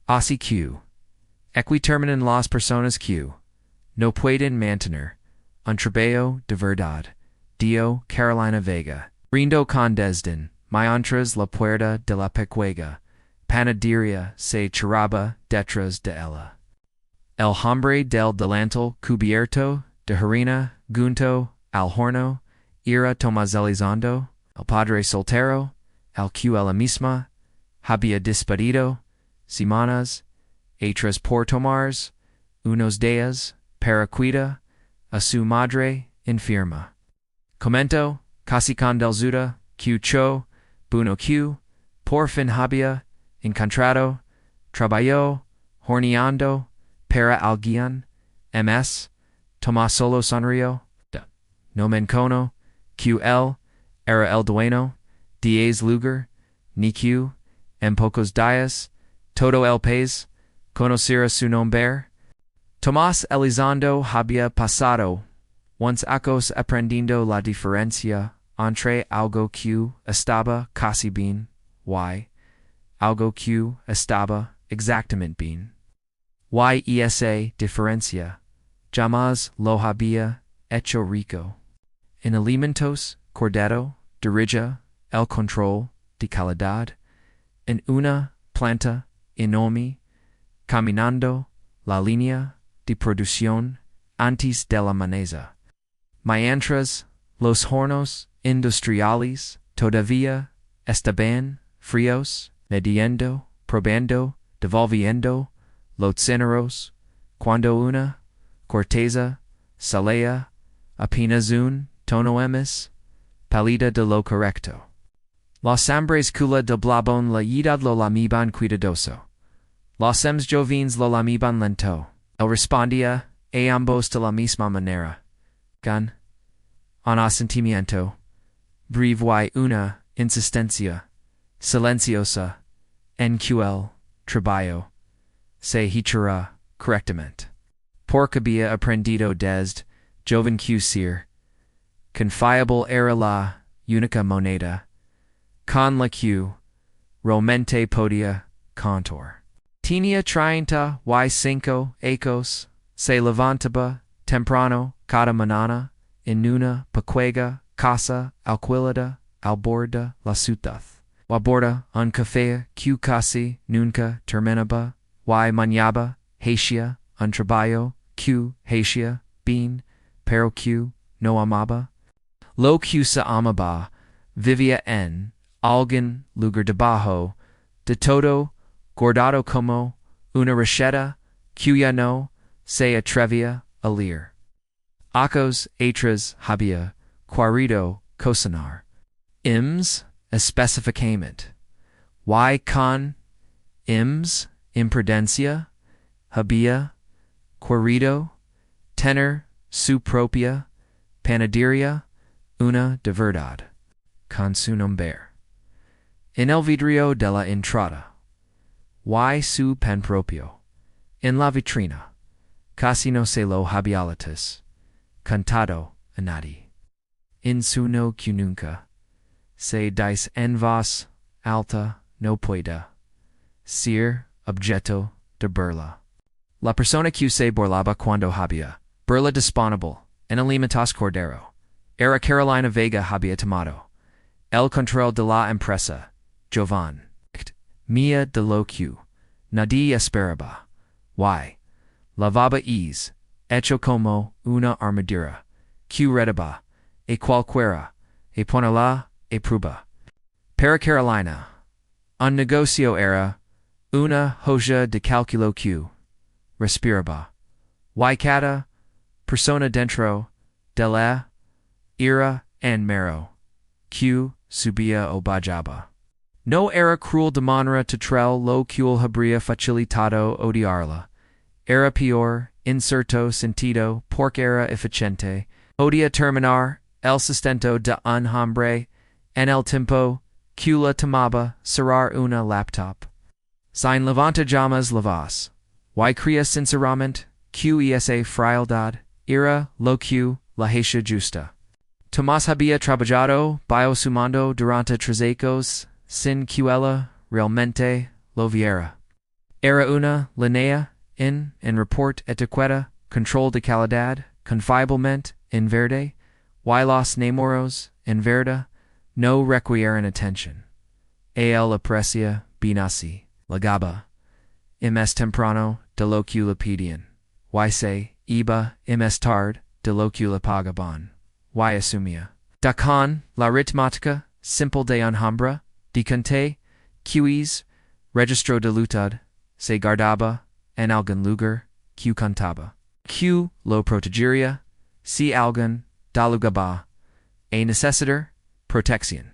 Así Q. Equiterminan las personas Q. No pueden mantener un trabajo de verdad. Dio Carolina Vega. Rindo con desdén. Mientras la puerta de la pecuega. Panadería se cerraba detrás de ella. El hombre del delantal cubierto de harina junto al horno era tomazelizando. El padre soltero, al que ella misma había despedido semanas atrás por tomar unos días para cuidar a su madre enferma. Comento, casi con dulzura, que cho, bueno que, por fin había encontrado trabajo horneando para alguien, ms, Tomás solo sonrió, no menciono, que él era el dueño, 10 lugar, ni que, en pocos días, todo el país conociera su nombre. Tomás Elizondo había pasado once acos aprendiendo la diferencia entre algo que estaba casi bien y algo que estaba exactamente bien. Y esa diferencia jamás lo había hecho rico. En alimentos, cordero, dirige el control de calidad en una planta enorme, caminando la línea de producción antes de la mesa. Mientras los hornos industriales todavía estaban fríos, mediendo, probando, devolviendo los ceneros, cuando una corteza salía apenas un tono ms, pálida de lo correcto. Los hombres cula de blabón la edad lo lamiban cuidadoso. Los jóvenes lo lamiban lento. Él respondía a ambos de la misma manera. Con un asentimiento breve y una insistencia silenciosa en que el trabajo se hiciera correctamente. Porque había aprendido desde joven que ser confiable era la única moneda con la que realmente podía contar. Tenía 35 años, se levantaba temprano cada mañana en una pequeña casa alquilada al borde de la ciudad. Aborda un café que casi nunca terminaba y mañana hacía un trabajo que hacía bien, pero que no amaba. Lo que se amaba vivía en algún lugar debajo de todo, guardado como una receta que ya no se atrevía a leer. Acos atrás había querido cocinar. Específicamente. Y con imprudencia había querido tener su propia panadería, una de verdad, con su nombre. En el vidrio de la entrada, y su pan propio. En la vitrina, casi no se lo había contado a nadie. En su no que nunca se dice en voz alta no pueda ser objeto de burla. La persona que se burlaba cuando había burla disponible en alimentos cordero era Carolina Vega había tomado el control de la empresa, joven, mía de lo que nadie esperaba, y lavaba es hecho como una armadura, que redaba, e cualquiera, e ponela, e prueba. Para Carolina, un negocio era una joya de cálculo que respiraba, y cada persona dentro de la era en mero, que subía o bajaba. No era cruel de manera teatral lo que habría facilitado odiarla. Era peor, en cierto sentido, porque era eficiente. Podía terminar el sustento de un hombre en el tiempo que la tomaba cerrar una laptop. Sin levanta llamas la voz. Y crea sinceramente que esa frialdad era lo que la hacía justa. Tomás había trabajado bio sumando durante 3 años sin que ella realmente lo viera. Era una linea en report etiqueta control de calidad confiablemente en verde y los namoros en verda no requieren attention. El aprecia binasi lagaba es temprano de lo que le pedían. Y se iba es tard de lo que le pagaban. Y asumía. Dacan la aritmática simple de Alhambra, de conté, quis registro de lutad, se guardaba en algún lugar, que contaba. Q lo protegeria, si algún dalugaba, a necessitor, protección.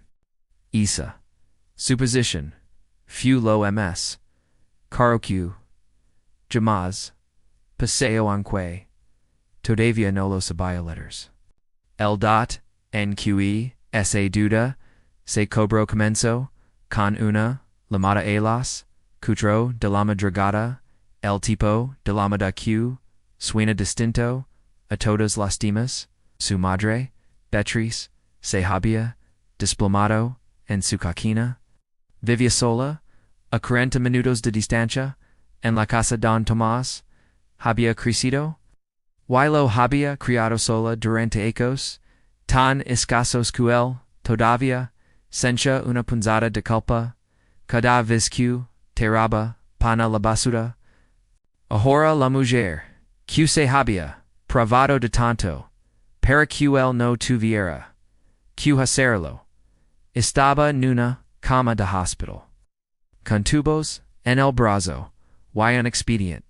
Isa. Supposition. Few lo ms. Caro Q. Jamás. Paseo anque. Todavía no lo sabía letters. El dot, nque, sa duda, se cobro comenzo, con una, llamada elas, cutro de la madrugada, el tipo de la da Q, suena distinto, a todas las demás, su madre, Beatriz, se había, desplomado, en su coquina, vivía sola, a 40 minutos de distancia, en la casa don Tomás, había crecido, y lo había criado sola durante ecos, tan escasos que él, todavía, sencha una punzada de culpa, cada vez que tiraba pana la basura. Ahora la mujer, que se había pravado de tanto, para que él no tuviera, que hacerlo, estaba en una cama de hospital. Con tubos en el brazo, y un expedient,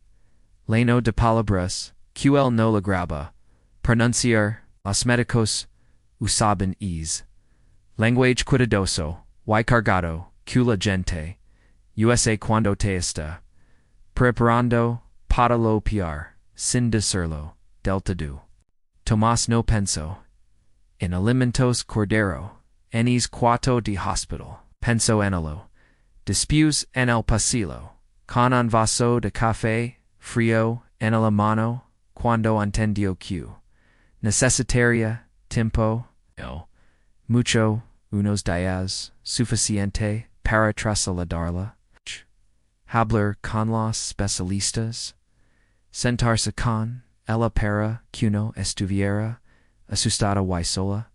lleno de palabras, que él no lograba pronunciar, los médicos usaban is. Language cuidadoso, y cargado, que la gente, USA cuando te está preparando para lo peor, sin decirlo, delta du. Tomás no pensó en alimentos cordero, enis cuatro de hospital, pensó en lo, después en el pasillo, con un vaso de café frío en la mano, cuando entendió que necesitaría tiempo, no, mucho, unos días, suficiente para trasladarla, hablar con los especialistas, sentarse con ella para que no estuviera asustada y sola.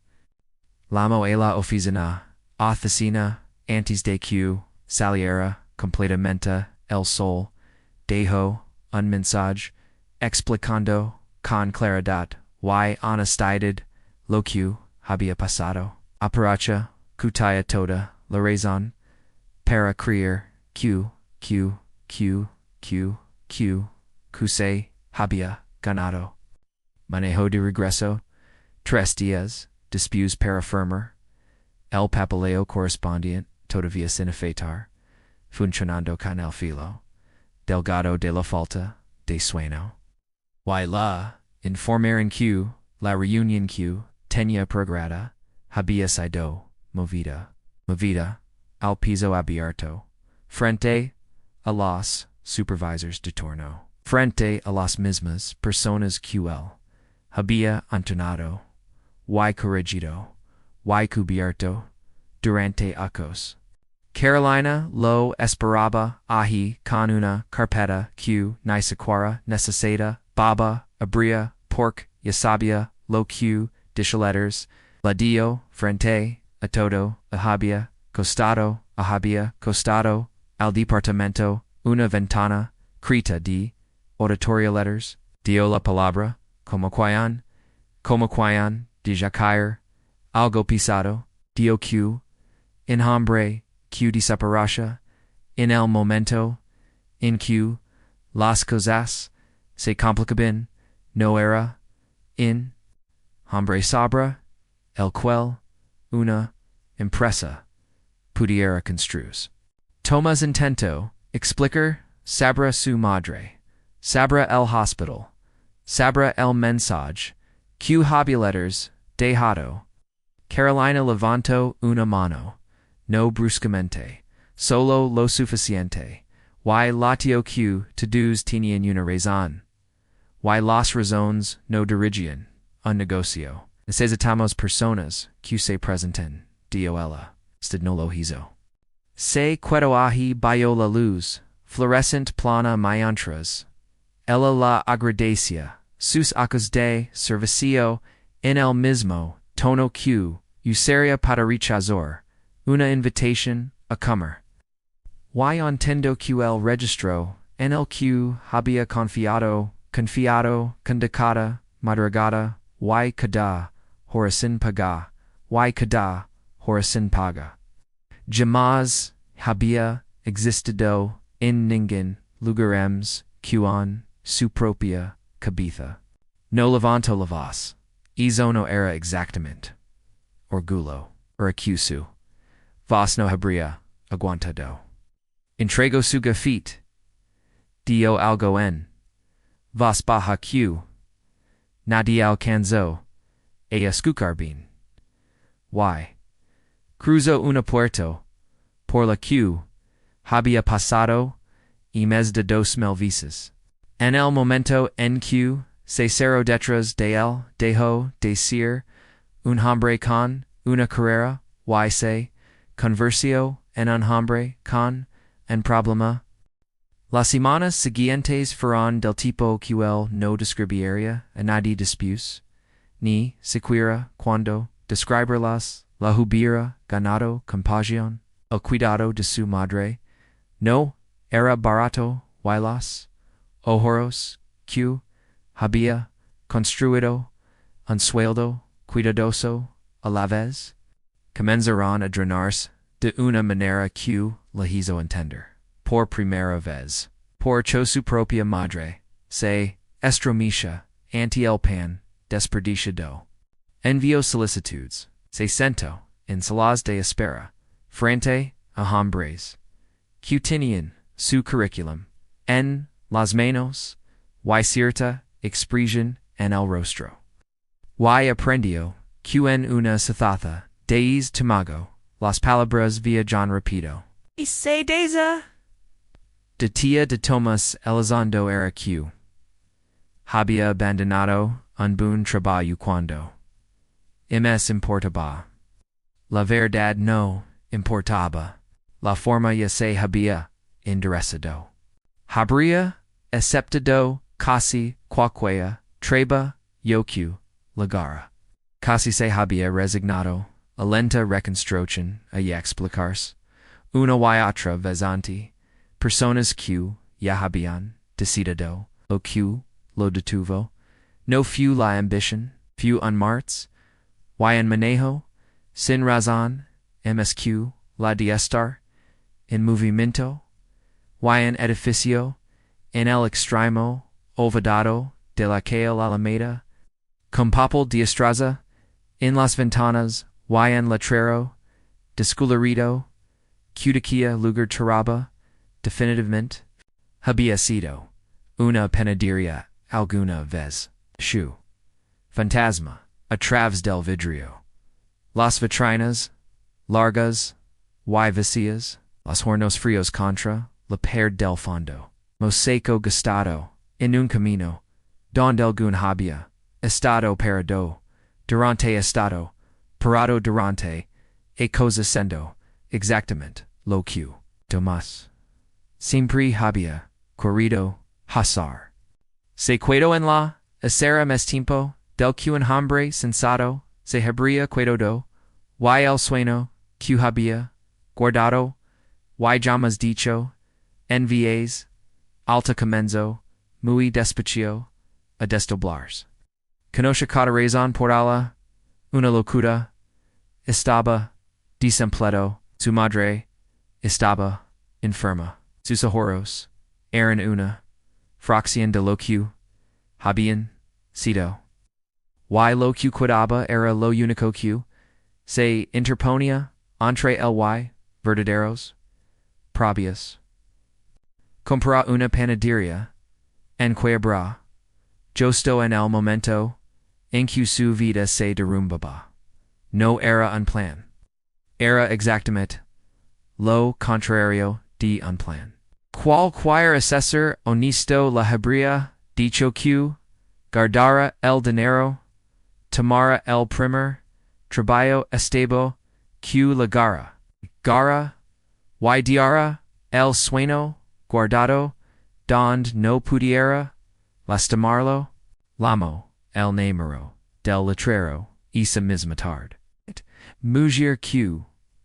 Llamó a la oficina, antes de que saliera completamente el sol, dejó un mensaje explicando con claridad y honestidad lo que había pasado. Aparacha, cutaya toda la razón para creer que se había ganado. Manejo de regreso, 3 días, después para firmar, el papeleo correspondiente todavía sin efectuar, funcionando con el filo, delgado de la falta de sueño. Y la informaron que la reunión que tenía prograda había sido movida al piso abierto, frente a los supervisors de turno, frente a las mismas personas que él había entrenado, y corregido, y cubierto, durante años. Carolina lo esperaba allí con una carpeta que ni siquiera necesita, baba, abría, porque ya sabía lo que dicha letters, la dio frente a todo, había costado al departamento una ventana, crita de oratoria letters, dio la palabra, como quien de caer, algo pisado, dio que, enjambre, que desapareció, en el momento en que las cosas se complicaban, no era en hombre sabra, el cual una empresa pudiera construir. Tomás intento explicar sabra su madre, sabra el hospital, sabra el mensaje, que había letters dejado. Carolina levantó una mano, no bruscamente, solo lo suficiente, y latió que todos tenían una razón, y las razones no dirigían un negocio. Necesitamos personas que se presenten, dio ella, no lo hizo. Se quedó allí bajo la luz, fluorescent plana mientras. Ella la agradacia, sus ojos de servicio, en el mismo tono que usaría para rechazar una invitación a comer. Y entiendo que el registro, en el que había confiado, condicada, madrugada, y cada hora sin paga, y cada hora sin paga. Jamás había existido en ningún lugarems que su propia cabeza. No levanto la voz, eso no era exactamente orgullo, or acusu. Vos no habría aguantado. Entrego su gafit. Dio algo en. Vos baja que. Nadie alcanzó. A escuchar bien. Y. Cruzo una puerto. Por la que. Había pasado. Y mes de 2000 veces. En el momento en que. Se cerró detrás de él. Dejó de ser. Un hombre con. Una carrera. Y se. Conversio en un hombre con. En problema. Las semanas siguientes fueron del tipo que él no describiría a nadie después, ni siquiera cuando describirlas la hubiera ganado compasión, el cuidado de su madre. No era barato y los ojoros que había construido un sueldo cuidadoso a la vez comenzaron a drenarse de una manera que la hizo entender. Por primera vez, por su propia madre, se estromisha ante el pan desperdiciado. Envió solicitudes, se sentó en salas de espera, frente a hombres, que tenían su curriculum en las manos, y cierta expresión en el rostro. Y aprendió que en una sociedad de tomago, las palabras viajan rápido. Y se deza de tía de Thomas Elizondo era que había abandonado un buen trabajo cuando ms importaba. La verdad no importaba. La forma ya se había enderezado. Habría aceptado casi cualquier treba yo que llegara. Casi se había resignado a lenta reconstrucción y explicarse una y otra vez ante personas que ya habían decidido lo que lo detuvo. No fue la ambición, fue un martes, y en manejo, sin razón, msq, la de estar, en movimiento, y en edificio, en el extremo, olvidado de la calle Alameda, con papel de estraza, en las ventanas, y en letrero, descolorido, Cudiquia lugar taraba, definitivamente, había sido, una penadería alguna vez, shu. Fantasma, a través del vidrio. Las vitrinas, largas, y vacías, los hornos fríos contra, la pared del fondo. Mosaico gastado, en un camino, donde algún había, estado parado, durante estado, parado durante, e cosa sendo, exactamente, lo que, Tomás. Siempre había, corrido, hasar. Se quedó en la, acera más tiempo, del que un hombre sensato, se habría quedado, y el sueño, que había, guardado, y llamas dicho, envies, alta comenzo, muy despacio, a destoblarse. Conoce cada razón por ala, una locura, estaba, desempleado, su madre, estaba, enferma, sus ojoros, eran una, fracción de lo que, habían, sido. Y lo que quedaba era lo único que, se interponía, entre el y, verdaderos, propios. Compra una panadería, en quiebra, justo en el momento, en que su vida se derrumbaba. No era un plan. Era exactamente lo contrario de un plan. Cualquier asesor honesto la habría dicho que guardara el dinero, tomara el primer trabajo estable que la gara, y diara el sueño guardado, donde no pudiera lastimarlo, lamo, el número del letrero, esa misma tarde. Mujer que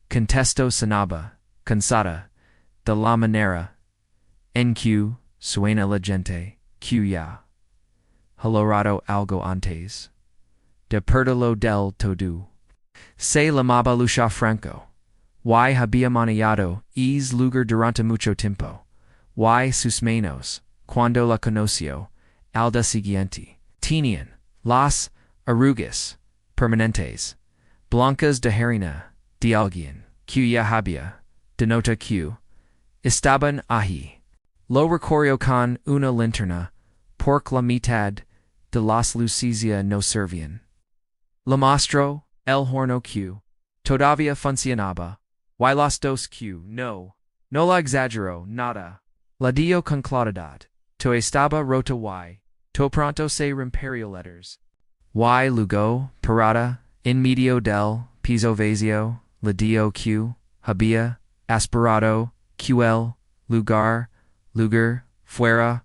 contesto sanaba, cansada, de la manera en que suena la gente, que ya halorado algo antes, de perderlo del todo. Se llamaba Lucia Franco. Y había manejado es lugar durante mucho tiempo. Y sus manos, cuando la conoció, al día siguiente, tenían las arrugas permanentes, blancas de harina, de alguien, que ya había, denota que, estaban allí. Lo recorrió con una linterna, porque la mitad de las luces no servían. Le mostró el horno que todavía funcionaba, y los dos que no la exageró nada. La dio con claridad, to estaba rota y, to pronto se rompería letters. Y luego, parada, en medio del piso vacío, la dio que había aspirado, que el lugar, fuera,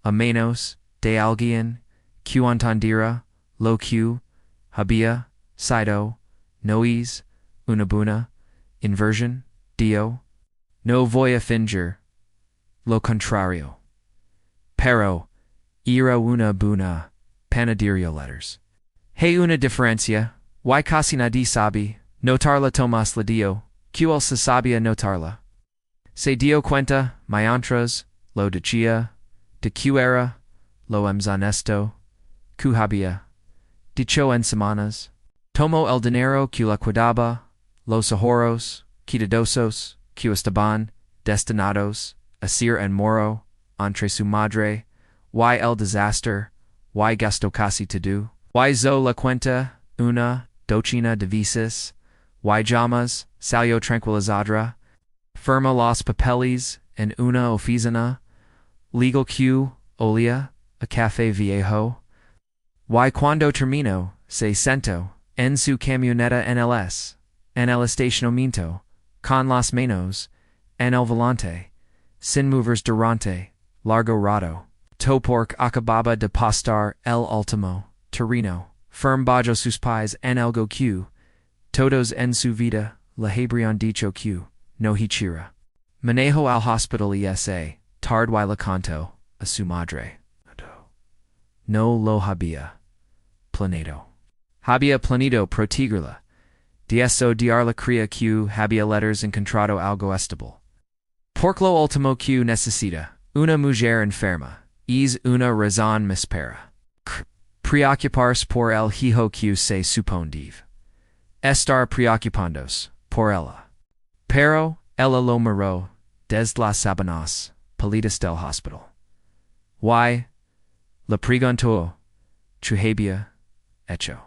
a menos, de alguien, que entendiera, lo que había sido, nois, una buena, inversión, dio, no voy a fingir, lo contrario. Pero, era una buena, panadería letters. Hay una diferencia, y casi nadie sabe, notarla Tomás la dio, que él se sabía notarla. Se dio cuenta, mientras, lo decía, de que era, lo honesto, que había, dicho en semanas, tomó el dinero que la cuidaba, los ahorros, cuidadosos, que estaban, destinados, a ser en moro, entre su madre, y el desastre, y gastó casi todo, y zo la cuenta, una docena de veces, y llamas, salió tranquilizadra, firma los papeles en una oficina, legal que olía a café viejo, y cuando terminó, se sentó en su camioneta en el estacionamiento, con las manos en el volante, sin movers durante largo rato. Porque acababa de postar el último terreno, firm bajo sus pies en algo que todos en su vida le habrían dicho que no hiciera. Manejo al hospital y ese tarde y le contó a su madre. No lo había planeado. Había planeado protegerla. De eso la cría que había letters encontrado algo estable. Porque lo último que necesita una mujer enferma es una razón más para preocuparse por el hijo que se supone debe estar preocupándose por ella. Pero ella lo miró desde las sábanas pálidas del hospital. Y le preguntó ¿qué había hecho?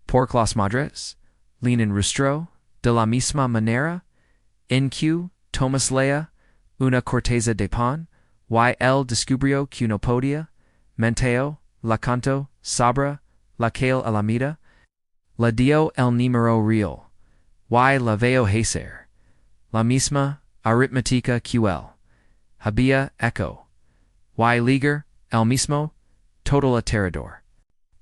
Porque las madres en rostro de la misma manera en que Thomas leía una corteza de pan, y él descubrió que no podía, menteo, la canto, sobre, la que a la mira, la dio el número real, y la veo hacer, la misma aritmética que él, había hecho, y ligar, el mismo, todo aterrador.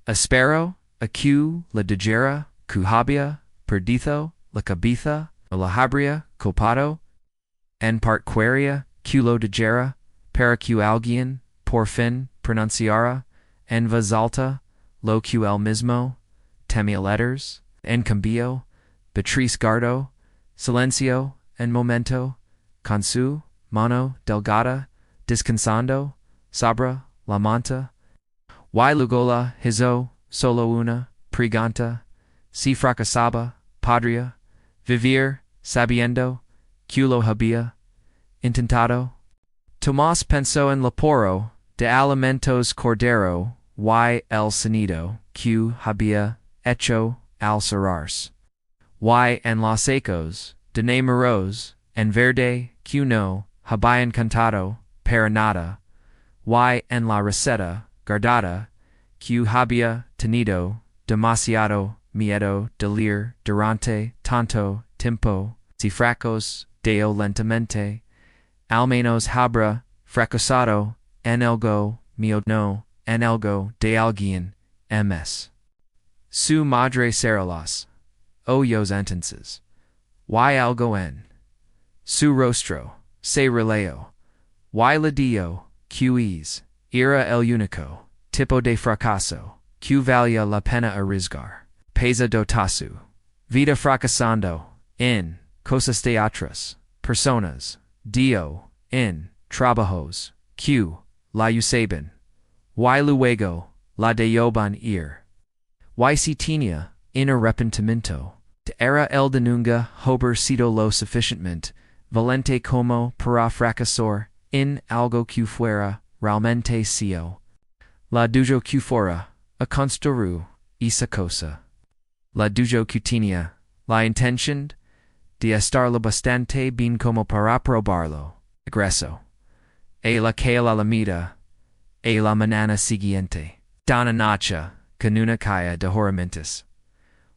Espero, a que la dijera, que había, perdido, la cabeza, o la habría, copado, en partqueria, que lo dijera, para que alguien, por fin, pronunciara, en voz alta, lo que él mismo, temía letters, en cambio, Beatriz guardó, silencio, en momento, con su mano delgada, descansando, sobre la manta, y luego la hizo, solo una, pregunta, si fracasaba, podría, vivir, sabiendo, que lo había, intentado. Tomás pensó en la poro de alimentos cordero y el sonido que había hecho al cerrarse, y en los ecos de números en verde que no habían cantado para nada, y en la receta guardada que había tenido demasiado miedo de leer durante tanto tiempo, si fracos deo lentamente, al menos habrá fracasado, en algo, mío no, en algo de alguien, ms. Su madre cerelas, oyos entonces. Y algo en su rostro, se releo. Y la dio, QEs, era el único, tipo de fracaso, que valía la pena arriesgar. Pesa dotasu. Vida fracasando, en, cosas de otras, personas, dio, en, trabajos, que, la usaban. Y luego, la deoban ir. Y si tenía, en arrepentimiento, de era el de nunca haber sido lo suficientemente valente como para fracasar en algo que fuera realmente sio. La dujo que fuera, a construir esa cosa. La dujo que tenía, la intención de estar lo bastante bien como para probarlo, egreso. E la que la lamida, e la manana siguiente. Dana nacha, con una calle de horramentos.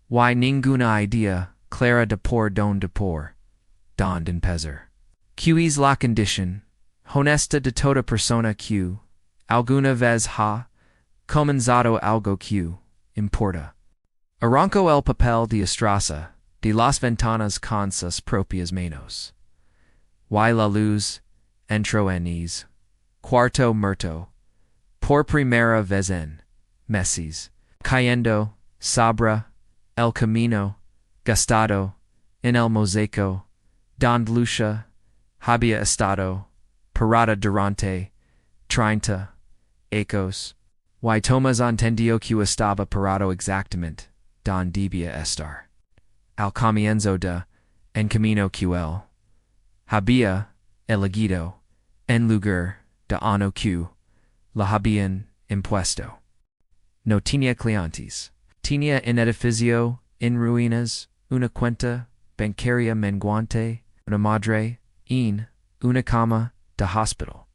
Y ninguna idea clara de por don den peser. Qes la condition, honesta de toda persona que, alguna vez ha, comenzado algo que, importa. Arranco el papel de estraza, de las ventanas con sus propias manos. Y la luz, entro en es, cuarto muerto, por primera vez en, meses, cayendo, sobre, el camino, gastado, en el mosaico, donde lucha, había estado, parada durante, 30, ecos, y Tomás entendió que estaba parado exactamente, donde debía estar. Al comienzo de, en camino que él, había, elegido, en lugar, de ano que, la habían, impuesto. No tenía clientes, tenía en edificio, en ruinas, una cuenta, bancaria menguante, una madre, en, una cama, de hospital.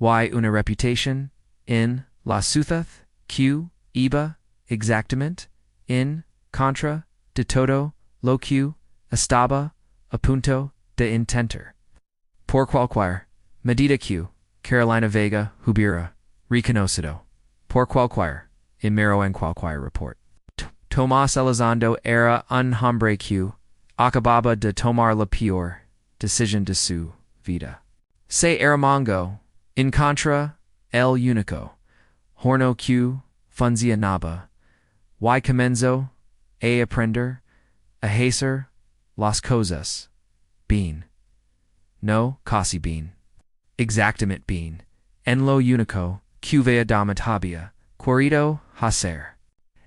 Y una reputación, en, la ciudad, que, iba, exactamente, en, contra, de todo, lo que, estaba, a punto, de intentar. Por cualquier, medida que, Carolina Vega, hubiera, reconocido. Por cualquier, en mero en cualquier report. Tomás Elizondo era un hombre que, acababa de tomar la peor decisión de su vida. Se eramongo, en contra, el único, horno que, funcionaba, y comenzó, a aprender, a hacer, las cosas, bien. No, casi bien. Exactamente bien, en lo único, que verdaderamente había, querido hacer.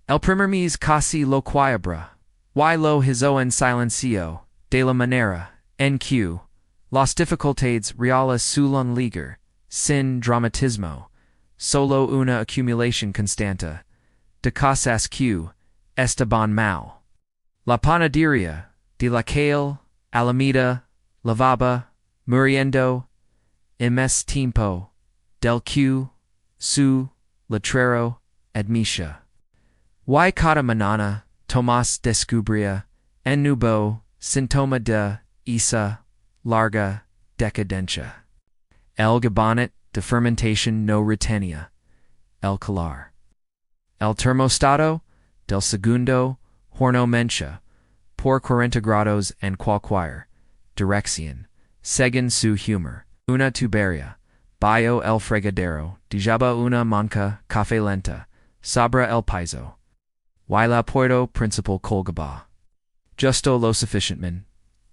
El primer mes casi lo quiebra, y lo hizo en silencio, de la manera, en que, las dificultades reales suelen ligar, sin dramatismo, solo una accumulación constante, de cosas que, estaban mal. La panadería, de la calle, Alameda, lavaba, muriendo, ms tiempo, del que, su, letrero, admisha. Y cada mañana, Tomás descubría, en nuevo, síntoma de, esa, larga, decadencia. El gabinet de fermentación no retenía, el calor. El termostato, del segundo, horno mencha, por 40 grados en cualquier dirección, según su humor. Una tubería, bajo el fregadero, dejaba una manca café lenta, sobre el piso. Y la puerta principal colgaba. Justo lo suficientemente,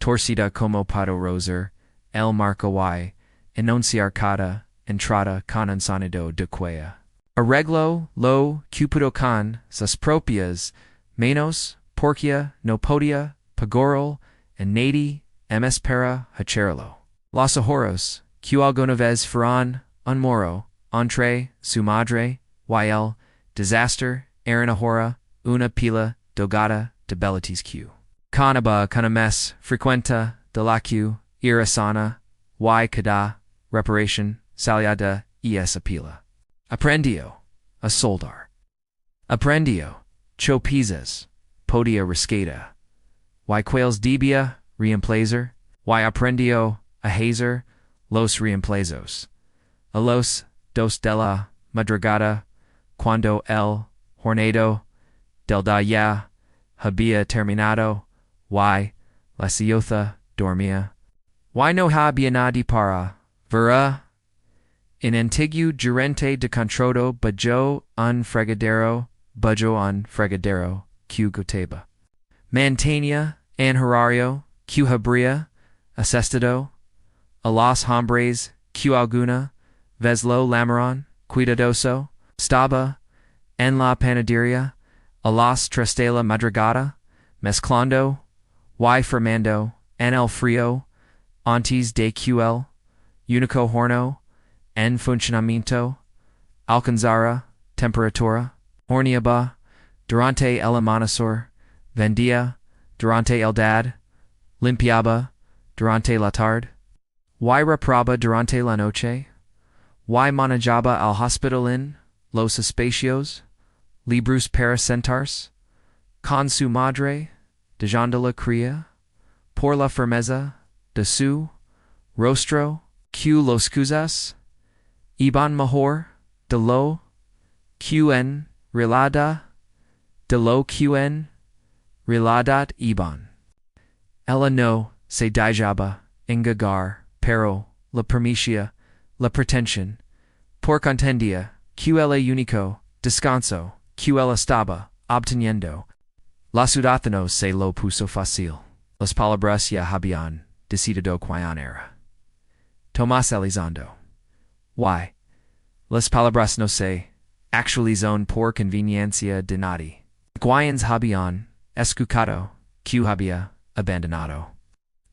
torcida como para rozar, el marco y, enunciar cada entrada con un sonido de cuella. Arreglo lo cupido con sus propias manos, porque no podía pagarlo en nadie ms para hacerlo. Los ahorros, que alguna vez fueron un moro, entre su madre y el desastre, eran ahora una pila delgada de beletis que. Canaba con mes frecuenta de la que era sana, y cada reparación salía de esa pila. Aprendió a soldar. Aprendió chopisas, podia rescata. Y quales debía reemplazer, y aprendió a hacer los reemplazos. a los dos de la madrugada, cuando el hornado del día había terminado, y la ciudad dormía. Y no había nadie para ver. En antiguo gerente de controlo bajó un fregadero, que goteba. Mantenía en horario, que habría asestado a los hombres que alguna vez lo llamaron cuidadoso, estaba en la panadería a las 3 de la madrugada, mezclando y formando en el frío antes de que el único horno en funcionamiento alcanzara temperatura, horneaba durante el amanecer, vendía durante el día, limpiaba durante la tarde, y reparaba durante la noche, y manejaba al hospital en los espacios libres para sentarse con su madre, dejando la cría, por la firmeza de su rostro, que los cosas iban mejor de lo que en realidad iban. Ella no se dejaba engañar, pero la permitía la pretensión, por contendía que el único descanso que él estaba obteniendo, los ciudadanos se lo puso fácil. Las palabras ya habían decidido quién era. Tomás Elizondo. Y las palabras no se actualizan por conveniencia de nadie. Guayans habían escuchado que había abandonado.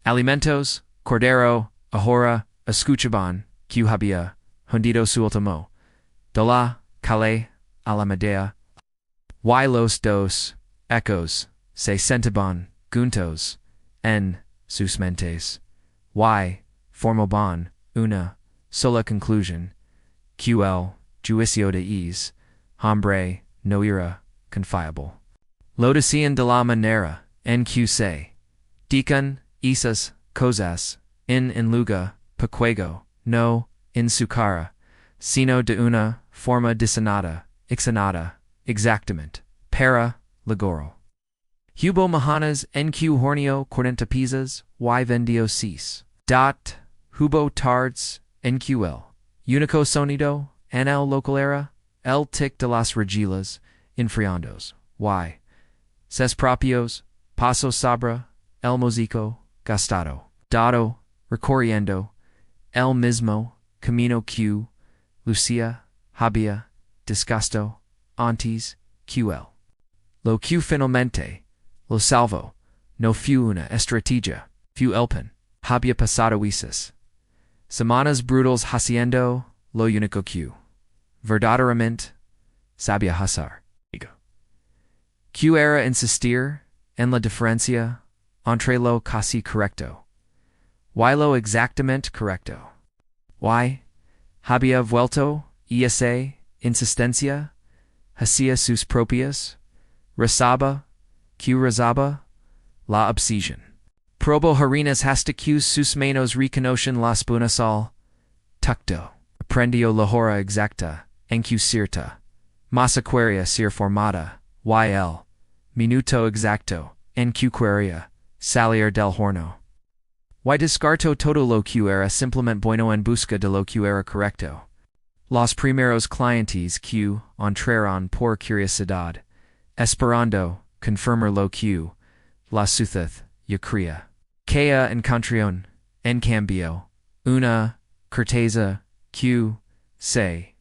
Alimentos, cordero, ahora escuchaban que había hundido su último. De la calle a la Medea. Y los dos ecos se sentaban juntos en sus mentes. Y formaban una sola conclusión, que el juicio de is, hombre no era confiable. Lo decían de la manera en que se dican esas cosas en lugar pequeño, no en su cara, sino de una forma diseñada, exactamente, para logro. Hubo mahanas en que horneo 40 piezas y vendió 6. Hubo tardes en que el único sonido en el local era el tic de las regilas enfriandos, y ses propios pasos sobre el músico gastado, dado recorriendo el mismo camino que Lucia había disgusto antes que él. Lo que finalmente lo salvo no fue una estrategia, fue el pan. Había pasado esas semanas brutales haciendo lo único que verdaderamente sabía hacer. Que era insistir en la diferencia entre lo casi correcto y lo exactamente correcto. Y había vuelto esa insistencia hacia sus propias, rezaba la obsesión. Probo harinas hasta que sus manos reconocen las buenas al tacto. Aprendió la hora exacta en que cierta masa quería ser formada, y el minuto exacto en que quería salir del horno. Y descartó todo lo que era simplemente bueno en busca de lo que era correcto. Los primeros clientes que entraron por curiosidad, esperando confirmar lo que la ciudad ya creía. Que encontraron, en cambio, una corteza que se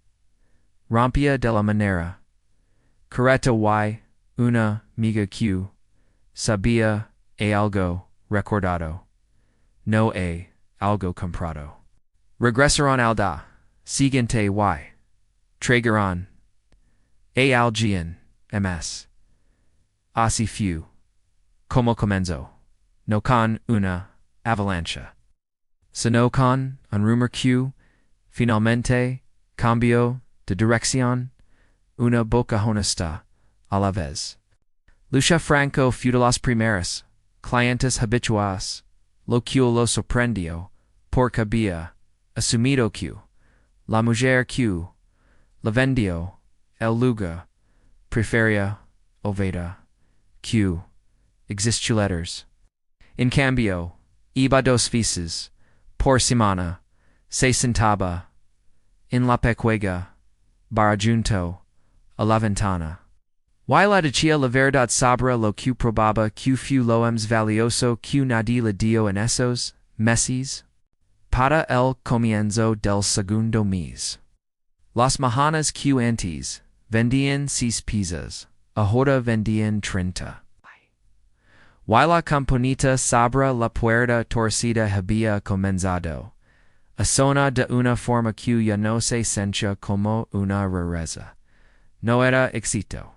rompía de la manera correcta y una miga que sabía algo recordado, no algo comprado. Regresaron al da siguiente y trajeron alguien ms. Así fue como comenzó, no con una avalancha, sino con un rumor que finalmente cambió de dirección, una boca honesta a la vez. Lucia Franco fue de las primeras clientes habituales, lo que lo sorprendió, porque había asumido que la mujer que la vendió, el lugar, preferia, oveda, que existe letters. En cambio, iba dos veces, por semana, se sentaba, en la pequeña, bar junto, a la ventana. Y la decía la verdad sobre lo que probaba que fu lo más valioso que nadie le dio en esos meses. Para el comienzo del segundo mes. Las majanas que antes vendían 6 pizzas, ahora vendían 30. Y la campanita sobre la puerta torcida había comenzado a sonar de una forma que ya no se sentía como una rareza. No era éxito.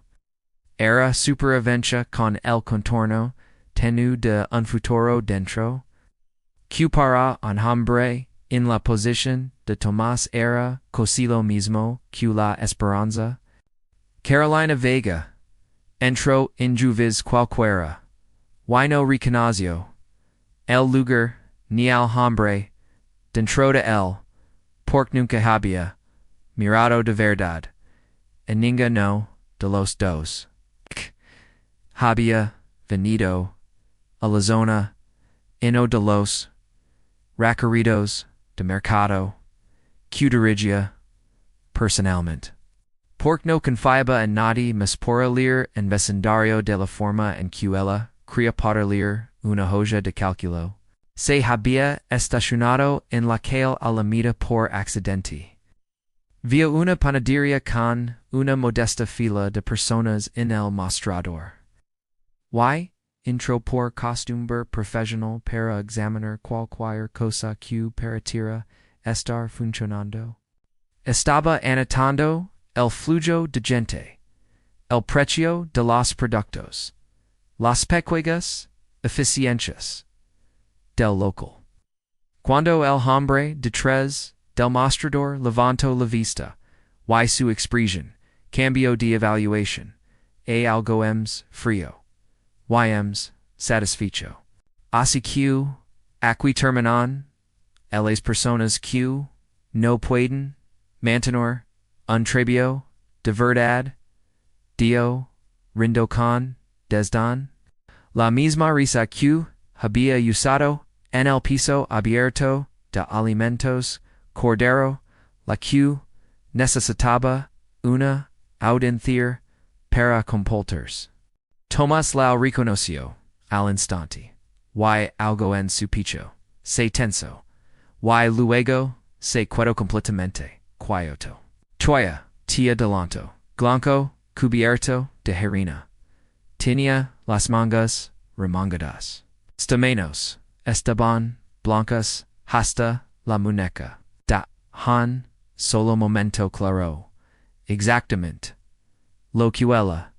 Era supervivencia con el contorno tenue de un futuro dentro. Que para un hombre en la posición de Tomás era casi lo mismo que la esperanza. Carolina Vega entró en juvis cualquiera. Y no reconoció el lugar ni al hombre dentro de él, porque nunca había mirado de verdad en ninguno de los dos. Había venido a la zona uno de los recorridos de mercado que dirigía personalmente. Porque no confiaba en nadie más por leer en vecindario de la forma en que ella quería poder leer una hoja de cálculo. Se había estacionado en la calle Alameda por accidente. Vio una panadería con una modesta fila de personas en el mostrador. Y entró por costumbre profesional para examinar cualquier cosa que pareciera estar funcionando. Estaba anotando el flujo de gente, el precio de los productos, las pequeñas eficiencias del local. Cuando el hombre detrás del mostrador levantó la vista, y su expresión cambió de evaluación a algo más frío. Y satisfecho. Así que, aquí terminan las personas que no pueden mantener un trebio de verdad, dio, rindo con, desdán. La misma risa que había usado en el piso abierto de alimentos cordero, la que necesitaba una audiencia para compulters. Tomás la reconoció al instante, y algo en su pecho se tensó, y luego se quedó completamente quieto. Toya, tía delanto, blanco, cubierto de harina. Tenía las mangas remangadas. Stamenos estaban blancas hasta la muñeca. Da han solo momento claro, exactamente, lo que ella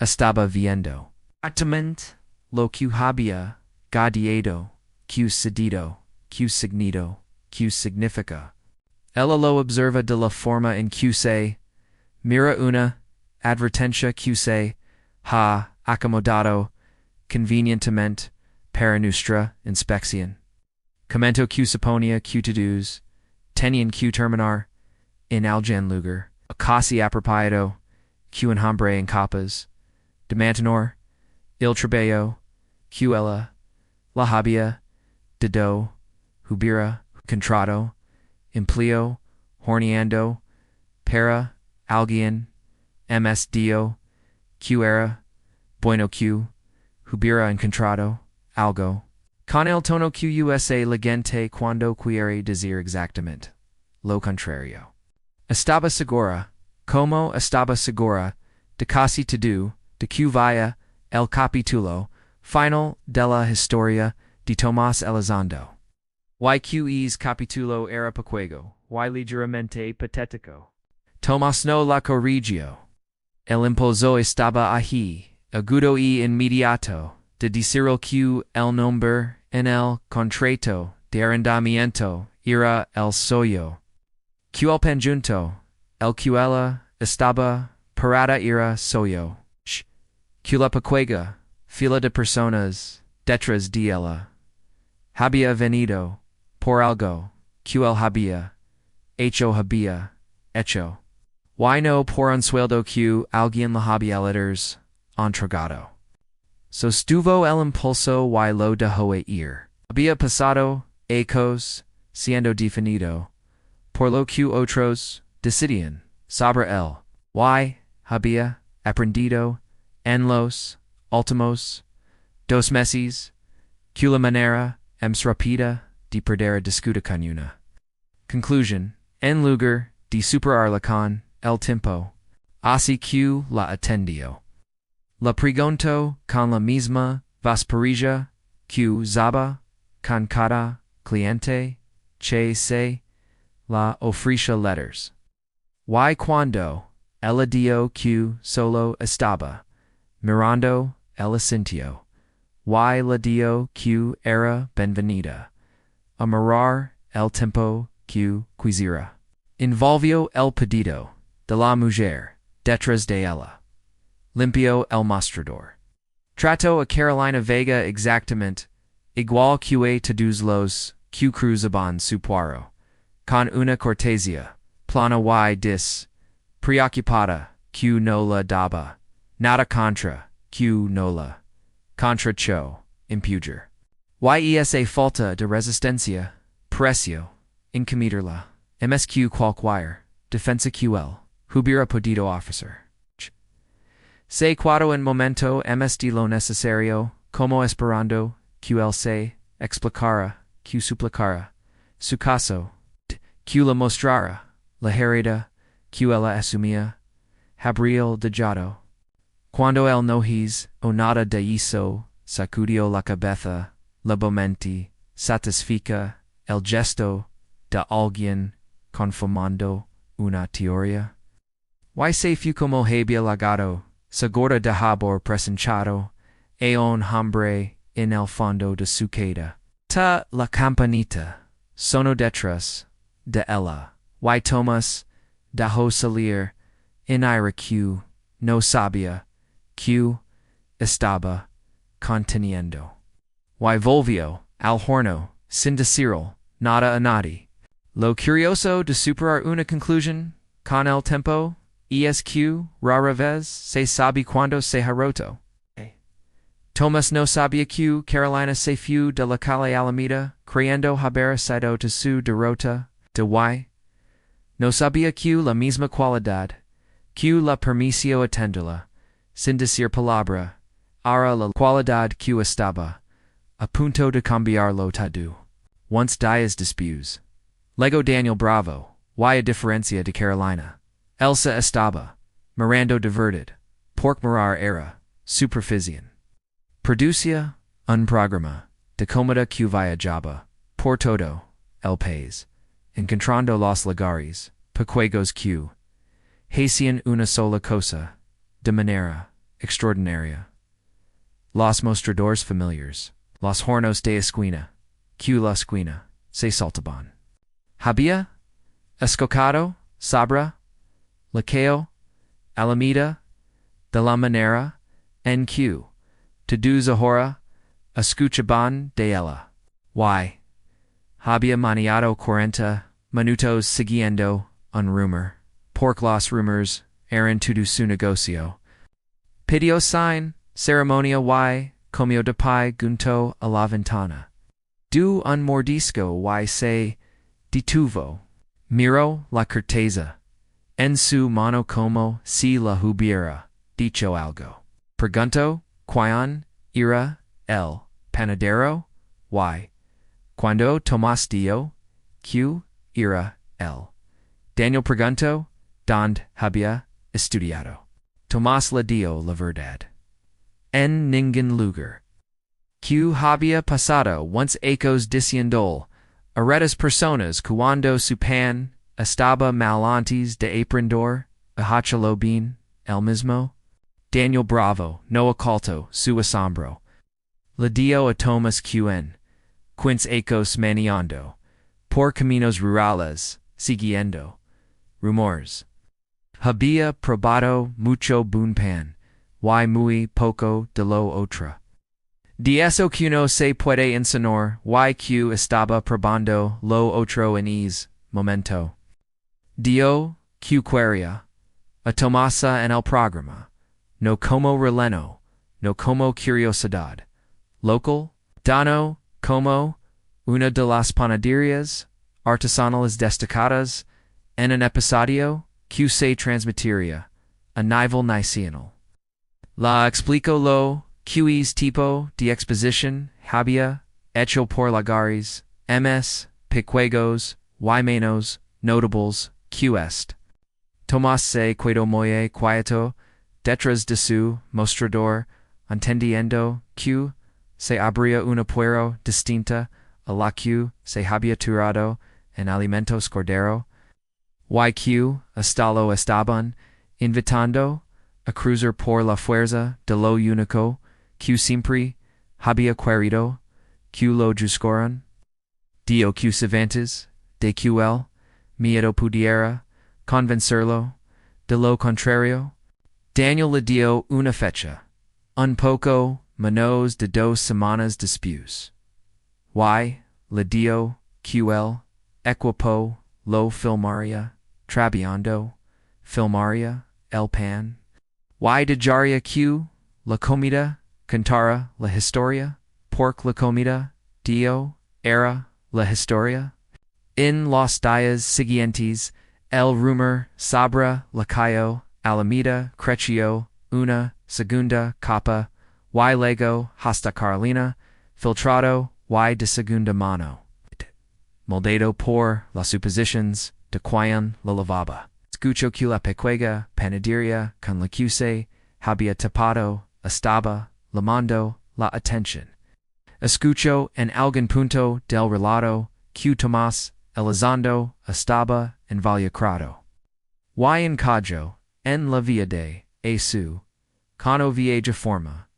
estaba viendo. Exactamente lo que había gadiado, que cedido, que signido, que significa. Ella lo observa de la forma en que se mira una advertencia que se ha acomodado convenientemente para nuestra inspección. Comento que suponía que todos tenían que terminar en algún lugar, casi apropiado que un hombre incapaz de mantener el trabajo que ella la había dado hubiera contratado empleo horneando para alguien más dio que era bueno que hubiera encontrado algo con el tono que usa la gente cuando quiere decir exactamente lo contrario. Estaba segura, como estaba segura, de casi todo, de que vaya el capítulo final de la historia de Tomás Elizondo. Y que es capítulo era pequeño, y ligeramente patético. Tomás no la corrigió. El impulso estaba allí, agudo y inmediato, de decir que el nombre en el contrato de arrendamiento era el suyo. Que el penjunto, el que ella estaba parada era suyo. Que la pequeña fila de personas detrás de ella había venido por algo que él había hecho había, hecho. Y no por un sueldo que alguien la había letters, entregado. Sostuvo el impulso y lo dejó ir. Había pasado, ecos, siendo definido, por lo que otros decidían, sobre él. Y había aprendido en los últimos 2 meses que la manera más rápida de perder discuta con una. Conclusion. En lugar de superarla con el tiempo, así que la atendió. La preguntó con la misma vasperilla que usaba con cada cliente che se la ofrecia letters. Y cuando ella dio que solo estaba mirando el asintió, y le dio que era benvenida a mirar el tiempo que quisiera. Involvió el pedido de la mujer detrás de ella. Limpió el mostrador. Trató a Carolina Vega exactamente igual que todos los que cruzaban su puero, con una cortesía plana y preocupada que no la daba nada contra que no la contra cho impuger. Y esa falta de resistencia pareció incomodarla. MSQ cualquier defensa QL hubiera podido ofrecer. Se cuando en momento MSD lo necesario, como esperando que él se explicara, que suplicara, su caso, que la mostrara, la herida, que ella asumía, habría dejado. Cuando él no hizo o nada de eso, sacudió la cabeza, levemente, satisfica el gesto de alguien confirmando una teoría. Y se fu como había llegado, segura de haber presentado a un hombre en el fondo de su queda. Ta la campanita sonó detrás de ella, y Thomas dejó salir en aire que no sabía que estaba conteniendo. Y volvió al horno sin decirle nada a nadie. Lo curioso de superar una conclusión con el tiempo es que rara vez se sabe cuándo se ha roto. Thomas no sabía que Carolina se fue de la calle Alameda creyendo haber sido de su derrota de Y. No sabía que la misma cualidad que la permitió atenderla, sin decir palabra, era la cualidad que estaba a punto de cambiarlo todo. Once dias después. Lego Daniel Bravo, y a diferencia de Carolina. Elsa estaba, mirando diverted, por mirar era, superficial. Producía un programa de cómoda que viajaba, por todo, el país, encontrando los lugares, pequeños que, hacían una sola cosa, de manera extraordinaria. Los mostradores familiares, los hornos de esquina, que la esquina, se saltaban. Había escocado, sabra, laqueo, alameda, de la manera, en que, todos ahora, escuchaban de ella. Y, había maniado 40 minutos siguiendo un rumor, porque los rumors eran todo su negocio. Pidió sin ceremonia y, comió de pie junto a la ventana. Du un mordisco y se detuvo. Miró la corteza. En su mano como si la hubiera dicho algo. Preguntó, ¿quién era el panadero? Y, cuando Tomás dio, que era él. Daniel preguntó, ¿dónde había estudiado? Tomás le dio la verdad. En ningún lugar. Que había pasado once ecos diciendo a redes personas cuando su pan estaba mal antes de aprender a hacerlo bien el mismo. Daniel Bravo no ocultó su asombro. Le dio a Thomas quen, quince ecos maniando, por caminos rurales, siguiendo rumores. Había probado mucho buen pan, y muy poco de lo otro. De eso que no se puede enseñar, y que estaba probando lo otro en ese momento. Dio, Q queria, a Tomasa en el programa, no como releno, no como curiosidad. Local, Dano, como, una de las panaderías artesanales destacadas en un episodio que se transmitiría a nivel nacional. La explico lo que es tipo de exposición había hecho por lagares, ms, piquegos, y menos, notables, que est. Tomás se quedó muy quieto detrás de su mostrador, entendiendo que se abría una puerta distinta a la que se había tirado en alimentos cordero, y que hasta lo estaban invitando a cruzar por la fuerza de lo único que siempre había querido, que lo juzgaron. Dio que Cervantes, de que él, miedo pudiera convencerlo de lo contrario. Daniel le dio una fecha, un poco menos de 2 semanas después. Y le dio que él, equipo, lo filmaría, trabajando, filmaría el pan. Y dejaría que la comida contara la historia, porque la comida, Dio, era la historia. En los días siguientes, el rumor sobre la calle Alameda creció una segunda capa, y luego hasta Carolina, filtrado y de segunda mano, moldado por las suposiciones de quien la lavaba. Escucho que la pequeña panadería con la que se había tapado estaba llamando la atención. Escucho en algún punto del relato que Tomás Elizondo estaba involucrado. Y encajo en la vida de su, con vieja forma,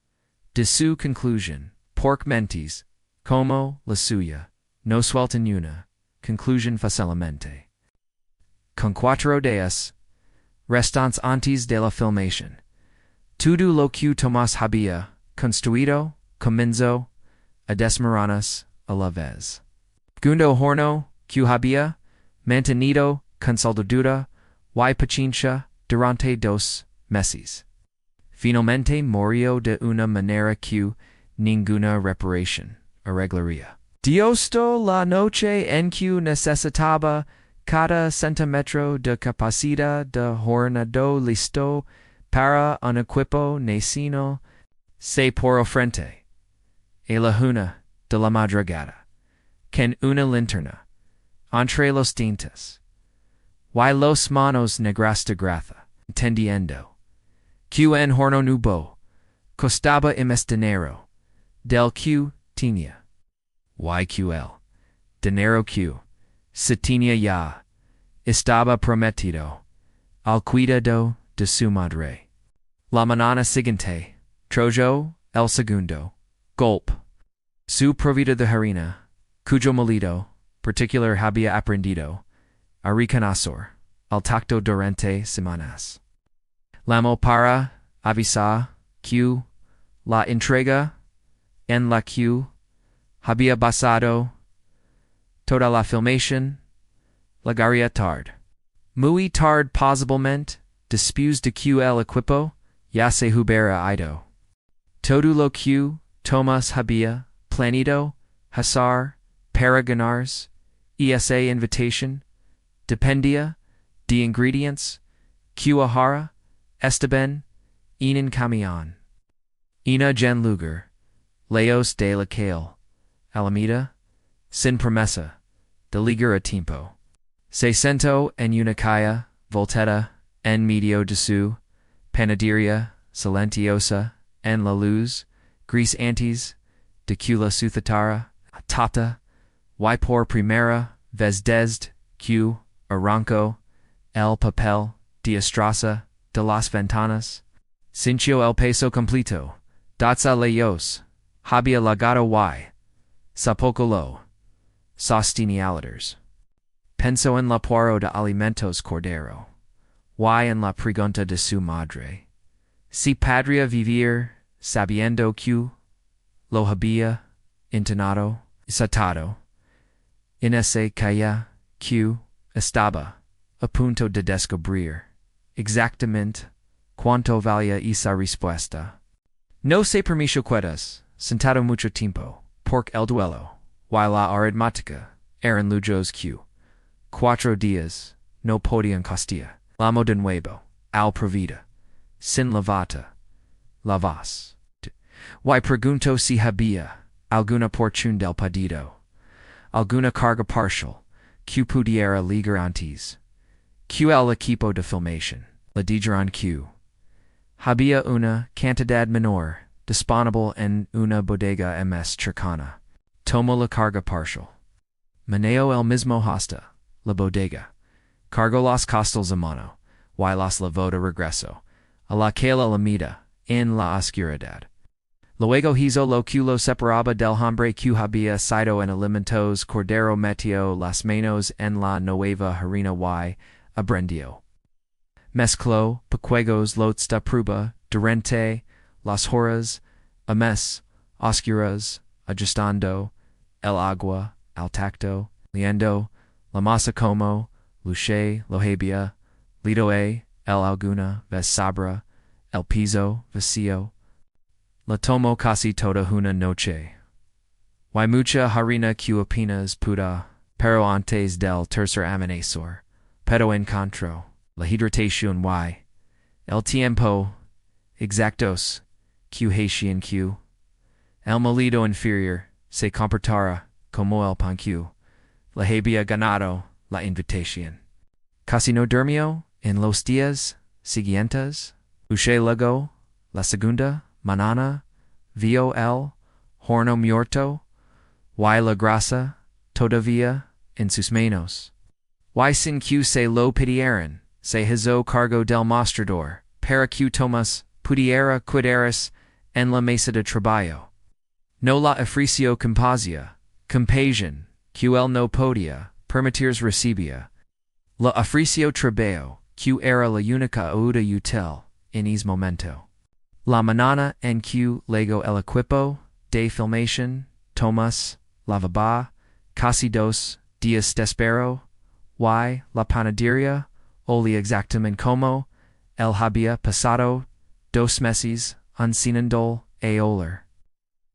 de su conclusión, porque mentes, como la suya, no sueltan una conclusión fácilmente. Con 4 días restantes antes de la filmación, todo lo que Tomás había construido comenzó a desmoronarse a la vez. Segundo horno que había mantenido con soldadura y paciencia durante 2 meses. Finalmente murió de una manera que ninguna reparación arreglaría. Diosto la noche en que necesitaba cada centímetro de capacidad de hornado listo para un equipo nacional, se por frente a la 1 de la madrugada, con una linterna entre los dientes, y los manos negras de grasa, entendiendo que en horno nuevo costaba más dinero del que tenía, y que el dinero que se tenía ya estaba prometido al cuidado de su madre. La mañana siguiente, trojó el segundo golpe. Su provida de harina, cuyo molido particular había aprendido a reconocer al tacto durante semanas. Llamó para avisar que la entrega en la que había basado toda la filmación llegaría tarde. Muy tarde posiblemente, después de que el equipo ya se hubiera ido. Todo lo que Tomás había planeado hacer para ganarse esa invitación dependía de ingredientes que ahora estaban en un camión. En lugar, lejos de la calle Alameda, sin promesa de llegar a tiempo, se sentó en una calle volteada en medio de su panadería silenciosa en la luz gris antes de que la suscitara tapta y por primera vez desde que arrancó el papel de estraza de las ventanas, sintió el peso completo, datsa lejos, había llegado y, sa poco lo, sostenialaders. Pensó en la puerta de alimentos cordero, y en la pregunta de su madre. Si podría vivir sabiendo que lo había intentado, satado, en esa calle que estaba a punto de descubrir exactamente cuánto valía esa respuesta. No se permitió quedas, sentado mucho tiempo, porque el duelo, y la aritmática, eran lujos que 4 días no podían costar. L'amo de nuevo, al provida, sin la voz. Y pregunto si había alguna porción del pedido, alguna carga parcial, que pudiera ligar antes. Que el equipo de filmación, le dijeron que había una cantidad menor disponible en una bodega más cercana. Tomo la carga parcial. Manejo el mismo hasta la bodega. Cargo los costos a mano, y los llevo de regreso a la calle Alameda, en la oscuridad. Luego hizo lo que lo separaba del hombre que había sido en alimentos cordero metió las manos en la nueva harina y aprendió. Mezcló pequeños lotes de prueba durante las horas a mes oscuras, ajustando el agua al tacto, liendo la masa como luche lohabia, lidoe el alguna vez sabra, el piso vacío. La tomo casi toda una noche. Y mucha harina que apenas puda, pero antes del tercer amanecer, pero encontró la hidratación y el tiempo exactos que hacían que el molido inferior se comportara como el pan que le había ganado la invitación. Casi no durmió en los días siguientes. Luché luego la segunda mañana, vio el horno muerto, y la grasa todavía en sus manos. Y sin que se lo pidieran, se hizo cargo del mostrador, para que Tomás pudiera quedarse en la mesa de trabajo. No la ofreció compasión, que él no podía permitirse recibía. La ofreció trabajo, que era la única ayuda útil en ese momento. La mañana en que llegó el equipo de filmación, Tomás lavaba casi 2 días después, y la panadería olía exactamente como él había pasado 2 meses enseñando a oler.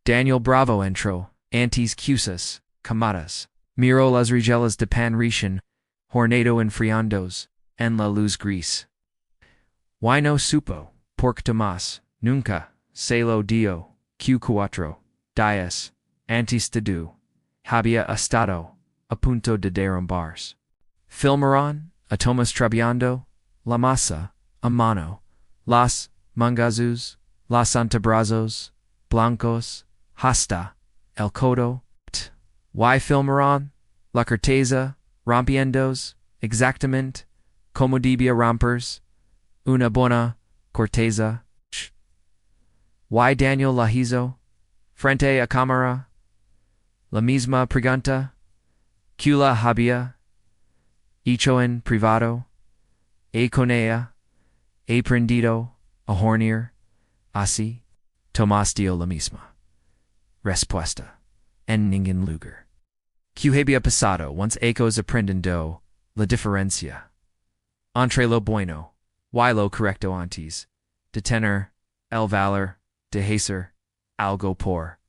Daniel Bravo entró, antes cusas, camadas, miró las regelas de pan recién horneado enfriándose en la luz gris. Y no supo, porque Tomás nunca se lo dio, que 4 días antes de había estado a punto de derrumbarse. Filmaron a Tomás trabajando la masa a mano, los mangazos, los antebrazos, blancos, hasta el codo, y filmaron la corteza rompiéndose exactamente como debía romperse una buena corteza. Y Daniel la hizo frente a cámara la misma pregunta que la había hecho en privado, y con ella aprendido a hornear así. Tomás dio la misma respuesta en ningún lugar. Que había pasado once ellos aprendiendo la diferencia entre lo bueno y lo correcto antes de tener el valor de hacer algo por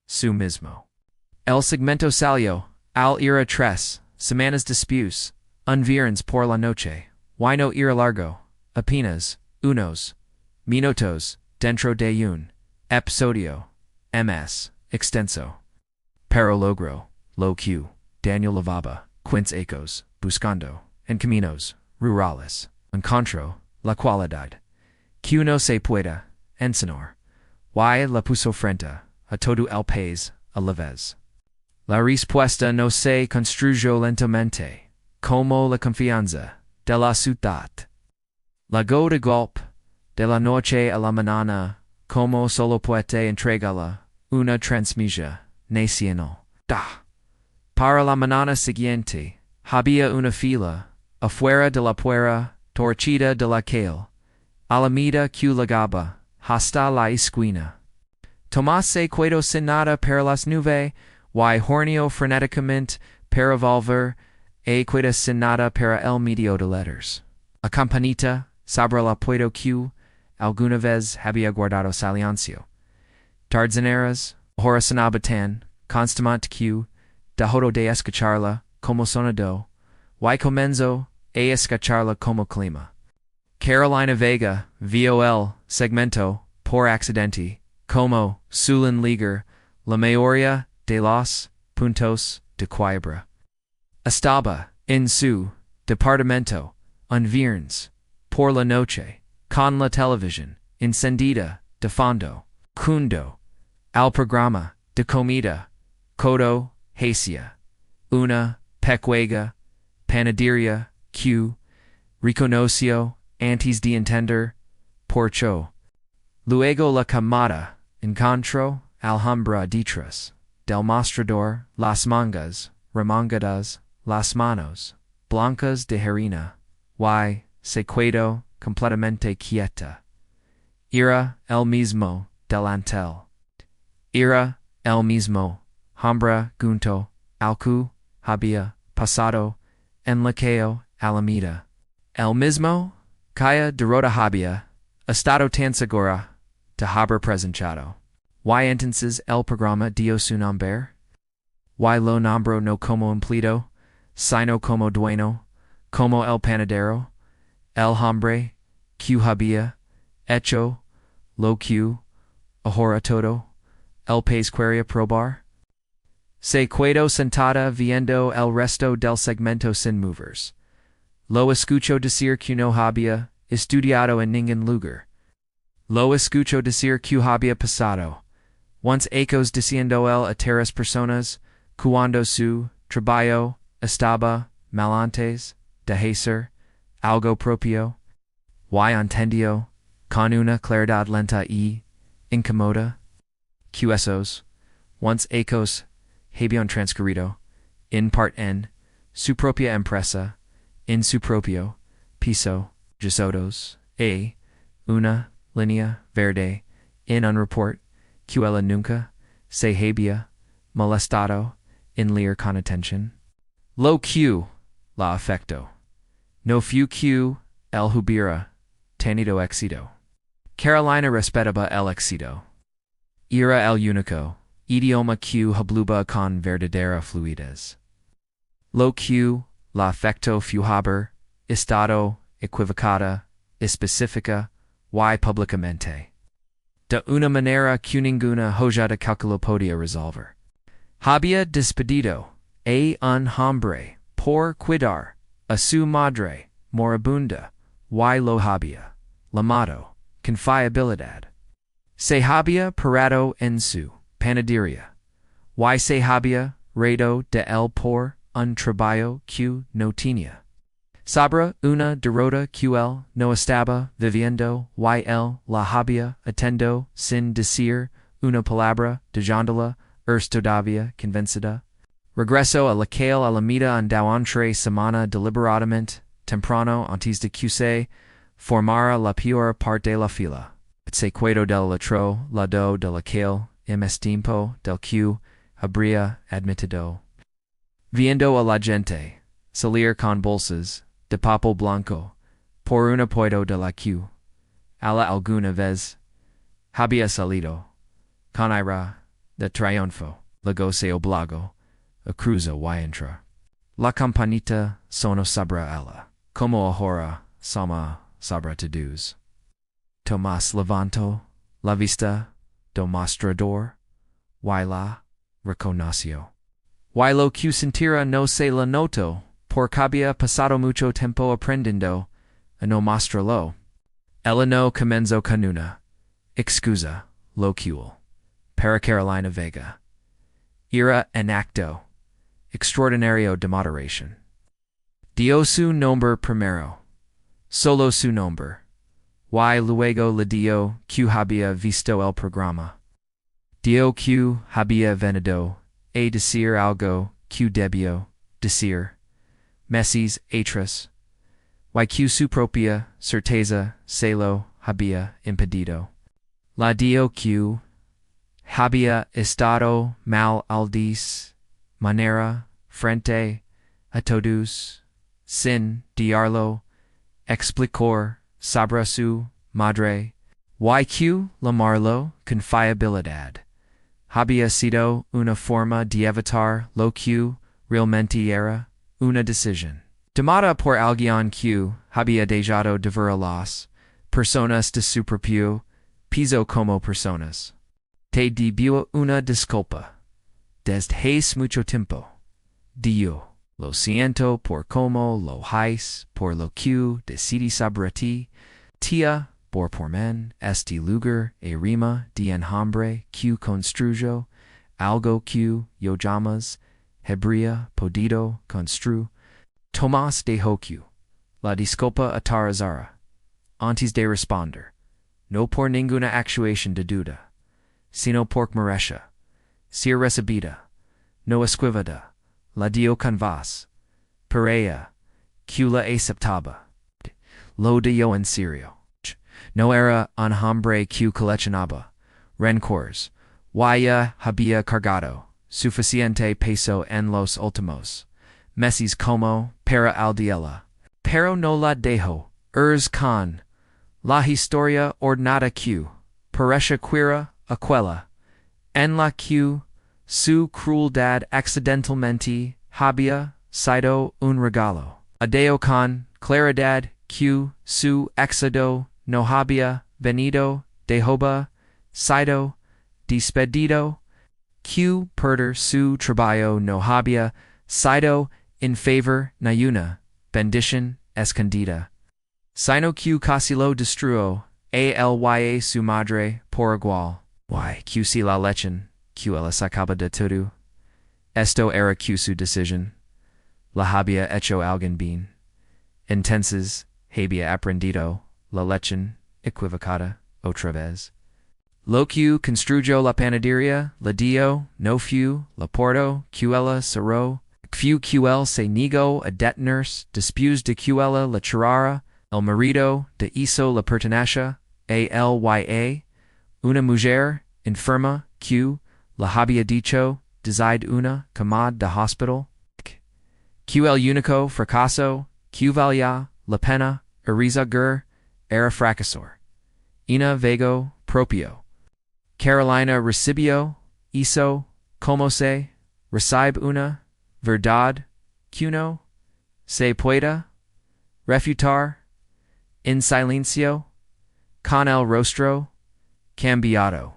su mismo. El segmento salió al ir a 3 semanas después, un viernes por la noche, y no era largo, apenas unos minutos dentro de un episodio más extenso. Pero logró lo que Daniel lavaba quince ecos buscando en caminos rurales, encontró la cualidad que no se puede enseñar, y la puso frente a todo el país a la vez. La respuesta no se construyó lentamente, como la confianza de la ciudad. Llegó de golpe, de la noche a la mañana, como solo puede entregarla una transmisión nacional. Para la mañana siguiente, había una fila, afuera de la puerta torcida de la calle, a la medida que llegaba hasta la esquina. Tomás se quedó sin nada para las 9, y horneó frenéticamente para volver e queda sin nada para el medio de letters. A campanita, sobre la puedo que alguna vez había guardado silencio. Tarzaneras, horasanabatan, constamment que, dejado de escucharla, como sonado, y comenzo a escucharla como clima. Carolina Vega, VOL, segmento, por accidente, como, suelen ligar, la mayoría de los puntos de quiebra. Estaba, en su, departamento, un viernes, por la noche, con la televisión, encendida, de fondo, cuando, al programa, de comida, codo, hacia, una, pequeña, panadería, que, reconoció, antes de entender, porcho. Luego la camada, encontró, alhambra detrás, del mostrador, las mangas, remangadas, las manos, blancas de harina, y, se quedó, completamente quieta. Era el mismo, delantal. Era el mismo, hombre junto, al que había pasado, en la calle Alameda. El mismo, que derrota había, estado tan segura, de haber presentado. Y entonces el programa dio su nombre? Y lo nombró no como empleado, sino como dueño, como el panadero, el hombre, que había, hecho, lo que, ahora todo, el país quería probar. Se quedó sentada viendo el resto del segmento sin movers. Lo escucho decir que no había estudiado en ningún lugar. Lo escucho decir que había pasado. Once ecos diciendo él a terras personas, cuando su trabajo estaba mal antes de hacer algo propio. Y entendió, con una claridad lenta y incómoda, que esos, once ecos habían transcurrido, en parte en su propia empresa, en su propio piso, yesodos, una línea verde, en un report, que ella nunca se había molestado en leer con atención. Lo que la afectó. No fue que el hubiera tenido éxito. Carolina respetaba el éxito. Era el único idioma que hablaba con verdadera fluidez. Lo que la afectó fue haber estado equivocada, específica, y públicamente. De una manera que ninguna hoja de cálculo podía resolver. Había despedido a un hombre por cuidar a su madre moribunda, y lo había llamado confiabilidad. Se había parado en su panadería, y se había reído de él por un trabajo que no tenía. Sobre una derrota que él no estaba viviendo, y él la había atendido sin decir una palabra, dejándola todavía convencida. Regresó a la calle Alameda entre semana deliberadamente, temprano antes de que se formara la peor parte de la fila. Se quedó del otro lado de la calle, es tiempo del que habría admitido. Viendo a la gente salir con bolsas de papel blanco por una puerta de la que, a la alguna vez, había salido, con aire de triunfo, luego se obligó a cruzar y entra. La campanita sonó sobre ella, como ahora soma sobre todos. Tomás levantó la vista del mostrador, y la reconoció. Y lo que sentira no se la notó, porque había pasado mucho tiempo aprendiendo a no mostrarlo. Ella no comenzó con una excusa locual para Carolina Vega. Era un acto extraordinario de moderación. Dio su nombre primero, solo su nombre, y luego le dio que había visto el programa. Dio que había venido a decir algo que debió decir meses atrás, y que su propia certeza se lo había impedido. La dio que había estado mal al manera frente a todos, sin diarlo, explicor, sabra su madre, yq lamarlo confiabilidad. Había sido una forma de evitar lo que realmente era una decisión. Tomada por alguien que había dejado de ver a las personas de su propio piso como personas. Te debió una disculpa. Desde hace mucho tiempo. Dio. Lo siento por como lo hais, por lo que decidí sobre ti. Tía, por men, este lugar e rima de enjambre que construyo, algo que yo llamas, hebrea podido constru. Tomás de Hocu. La disculpa atarazara. Antes de responder. No por ninguna actuación de duda, sino por merecha. Ser recibida. No esquivada. La dio con vos. Per ella, que la aceptaba. Lo dio en serio. No era un hombre que coleccionaba rencores. Ya había cargado suficiente peso en los últimos meses como para aldiela. Pero no la dejó. Con la historia ordenada que parecia queera aquella, en la que su crueldad accidentalmente había sido un regalo. Adeo con claridad que su éxodo no había venido de Jehová, sido despedido, que perder su trabajo no había sido en favor de una bendición escondida, sino que casi lo destruyó a su madre por igual. Que si la lechen, que ella sacaba de todo. Esto era que su decisión. La había hecho alguien bien. Entonces, había aprendido la lechen equivocada otra vez. Lo que construyó la panadería, la dio, no fue, la porto, que ella cerró, fue que él se negó a detenerse después de que ella la cerrara, el marido de hizo la pertenencia, una mujer enferma que la había dicho desde una cama de hospital, que el único fracaso que valía la pena arriesgar era fracasor. Ina vego propio. Carolina recibió, hizo, como se, recibe una, verdad, que no, se pueda, refutar, en silencio, con el rostro, cambiado.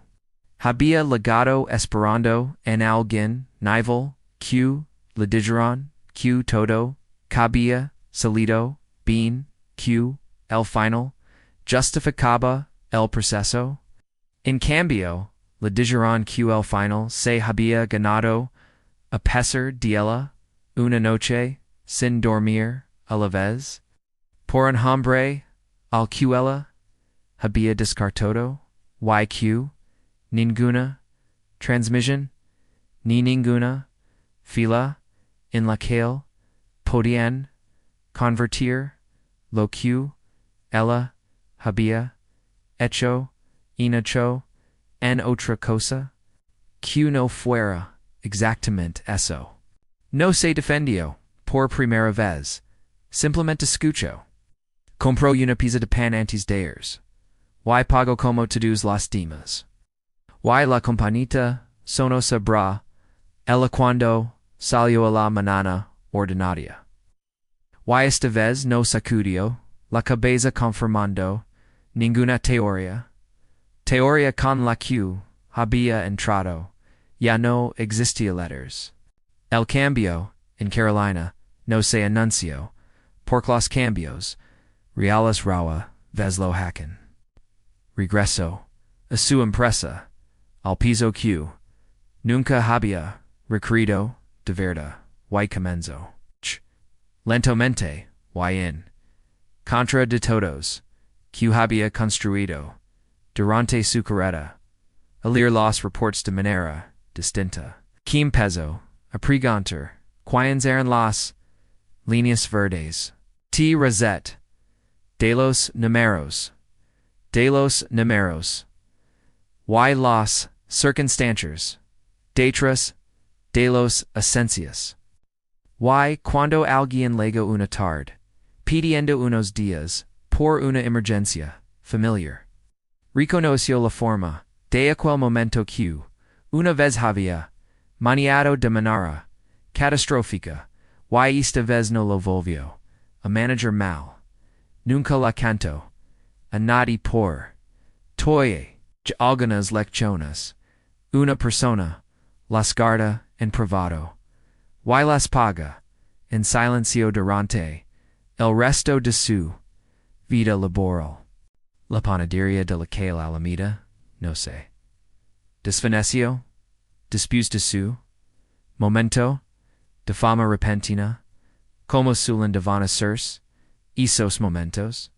Había legado esperando en alguien nivel, que, le dijeron, que todo, cabía, salido, bien, que, el final, justificaba el proceso. En cambio, le dijeron que el final se había ganado a pesar de ella, una noche, sin dormir, a la vez, por un hombre al que ella había descartado, que ninguna transmisión, ni ninguna fila en la que podían convertir lo que ella había hecho en otra cosa, que no fuera exactamente eso. No se defendió, por primera vez, simplemente escuchó. Compró una pizza de pan antes de irse. Pagó como todos los demás. La campanita sonó sobre ella cuando salió a la mañana ordinaria. Esta vez no sacudió la cabeza confirmando ninguna teoría. Teoría con la que había entrado ya no existía letters. El cambio, en Carolina, no se anunció, porque los cambios, reales rawa, veslo hacken. Regreso, a su empresa, al piso que, nunca había, requerido, de verdad, comenzo. Lentamente, en contra de todos, que había construido, durante su carrera, a leer los reports de manera distinta. Quim peso, a preguntar, cuáles eran las líneas verdes. T. Rosette, de los números, las circunstancias, detrás de los esencias. Y cuando alguien llega una tarde, pidiendo unos días, por una emergencia, familiar. Reconoció la forma, de aquel momento que, una vez había, maniado de manera, catastrófica, y esta vez no lo volvió, a manager mal. Nunca la canto, a nadie por, toye, algunas lecciones, una persona, las guarda en privado, y las paga, en silencio durante, el resto de su vida laboral. La panadería de la calle Alameda, no sé. Desvaneció, después de su momento, de fama repentina, como suelen desvanecerse, esos momentos,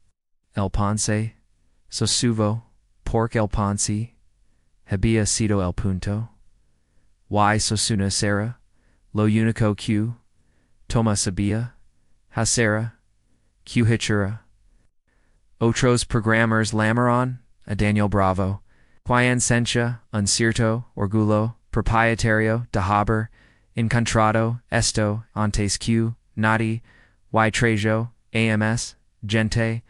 el ponce, sosuvo, porque el ponce, había sido el punto, y sosuna será, lo único que, toma sabía, hasera, que hechura. Otros programas llamaron a Daniel Bravo, quiescencia, un cierto orgullo propietario de haber encontrado esto antes que nadie, y trajo, ams, gente,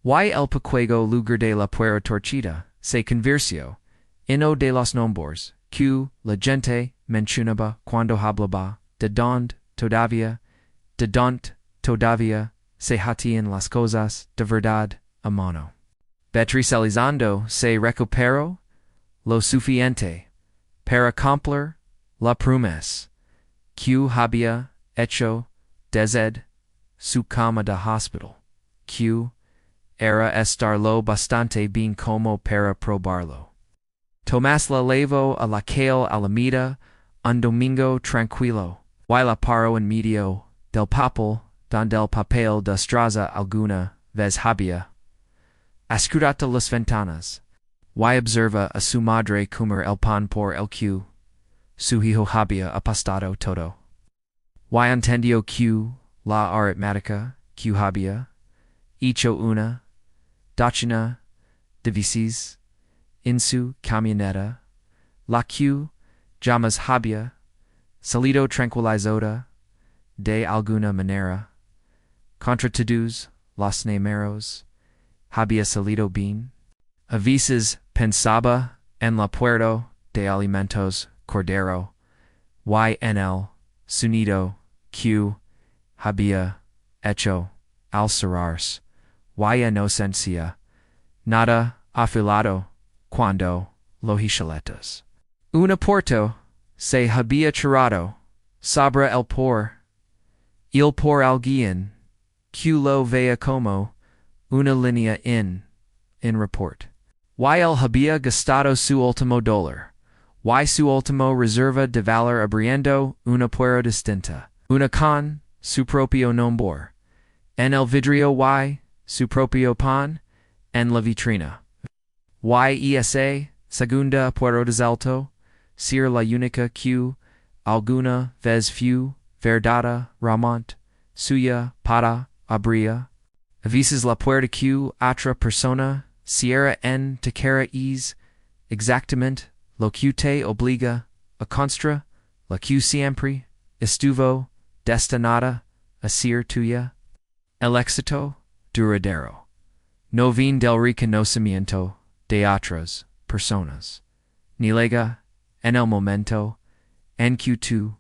y el pequeño lugar de la puerta torcida, se convirtió, uno de los nombres, que la gente mencionaba cuando hablaba, de donde todavía, se hacían las cosas de verdad a mano. Betricializando se recuperó lo suficiente para cumplir la promesa que había hecho desde su cama de hospital, que era estar lo bastante bien como para probarlo. Tomás la llevó a la calle Alameda un domingo tranquilo, y la paró en medio del papel donde el papel de straza alguna vez había escurrido las ventanas, y observa a su madre comer el pan por el que su hijo había apostado todo. Y entendió que la aritmética que había hecho una docena de veces en su camioneta, la que jamás había salido tranquilizada de alguna manera, contra todos los números, había salido bien. A veces pensaba en la puerta de alimentos cordero, y en el sonido que había hecho al cerrarse, y inocencia, nada afilado, cuando los hichaletas. Una puerta se había cerrado sobre el por alguien que lo veía como una línea en report. Y él había gastado su último $1, y su último reserva de valor abriendo una puerta distinta, una con su propio nombre, en el vidrio y su propio pan, en la vitrina. Y esa segunda puerta de alto, ser la única que alguna vez fue verdaderamente suya para abrir. A veces la puerta que otra persona cierra en te cara es exactamente lo que te obliga a construir, la que siempre estuvo destinada a ser tuya. El éxito duradero no viene del reconocimiento de otras personas, ni llega en el momento en que tu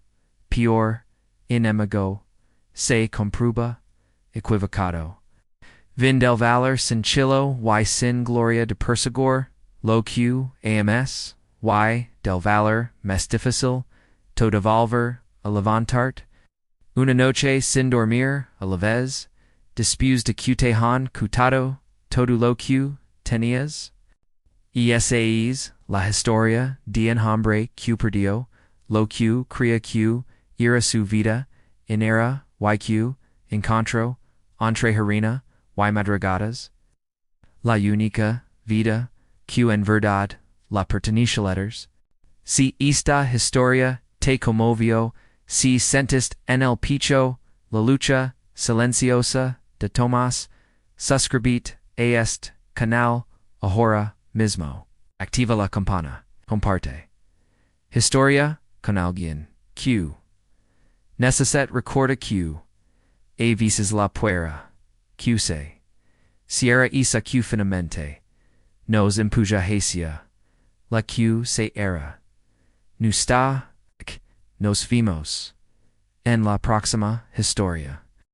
peor enemigo se comprueba equivocado. Vin del valor sin chilo y sin gloria de perseguir lo que ams, y del valor más difícil todo volver a levantarte. Una noche sin dormir a la vez, después de que te han quitado todo lo que tenías. Y esa es la historia de un hombre que perdió lo que creía que era su vida en era y que encontró entre harina y madrugadas, la única vida que en verdad la pertenecía. Si esta historia te conmovió, si sentiste en el pecho la lucha silenciosa de Tomás, suscríbete a este canal ahora mismo. Activa la campana. Comparte. Historia con alguien que Necesset recorda que a veces la puera, que se Sierra isa que finamente nos empuja hacia la que se era. No está, nos vimos en la próxima historia.